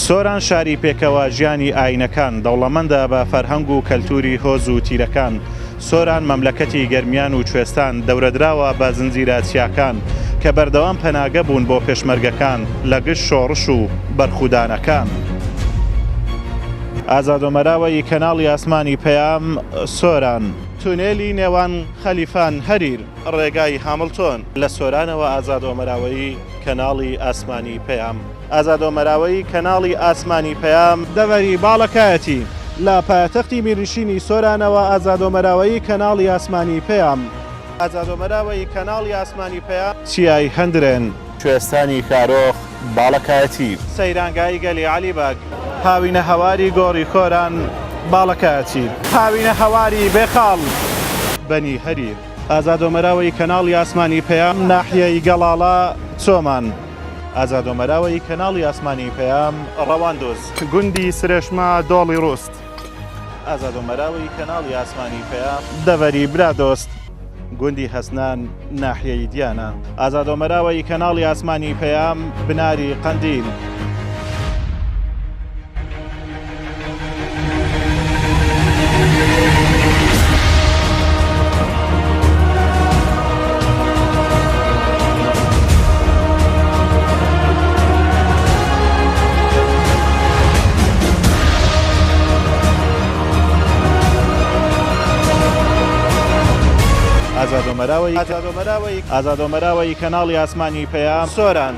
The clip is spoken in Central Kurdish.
سۆران شاری پێکەوە ژیانی ئاینەکان دەوڵەمەندە بە فەرهەنگ و کەلتوری هۆز و تیرەکان. سۆران مەملەکەتی گەرمیان و کوێستان دەورەدراوە بە زنجیرە چیاکان کە بەردەوام پەناگە بوون بۆ پێشمەرگەکان لە گشت شۆڕش و بەرخودانەکان. ئازادۆمەراوەی کەناڵی ئاسمانی پەیام سۆران، تونێلی نێوان خەلیفان هەریر، ڕێگای هامڵتۆن. لە سۆرانەوە ئازادۆمەراوەی کەناڵی ئاسمانی پەیام. ئازادۆمەراوەی کەناڵی ئاسمانی پەیام دەڤەری باڵەکایەتی. لە پایتەختی میرنشینی سۆرانەوە ئازادۆمەراوەی کەناڵی ئاسمانی پەیام. ئازادۆمەراوەی کەناڵی ئاسمانی پەیام چیای هەندرێن، کوێستانی کارۆخ، باڵەکایەتی، سەیرانگای گەلی عەلیبەگ، هاوینە هەواری گۆڕی خۆران، باڵەکایەتی، هاوینە هەواری بێخاڵ، بەنی هەریر. ئازادۆمەراوەی کەناڵی ئاسمانی پەیام ناحیەی گەڵاڵە چۆمان. ئازادۆمەراوەی کەناڵی ئاسمانی پەیام ڕەواندۆز، گوندی سرێشمە دۆڵی ڕووست. ئازادۆمەراوەی کەناڵی ئاسمانی پەیام دەڤەری برادۆست، گوندی هەسنان ناحیەی دیانە. ئازادۆمەراوەی کەناڵی ئاسمانی پەیام بناری قەندیل. ئازادۆمەراوەی کەناڵی ئاسمانی پەیام سۆران.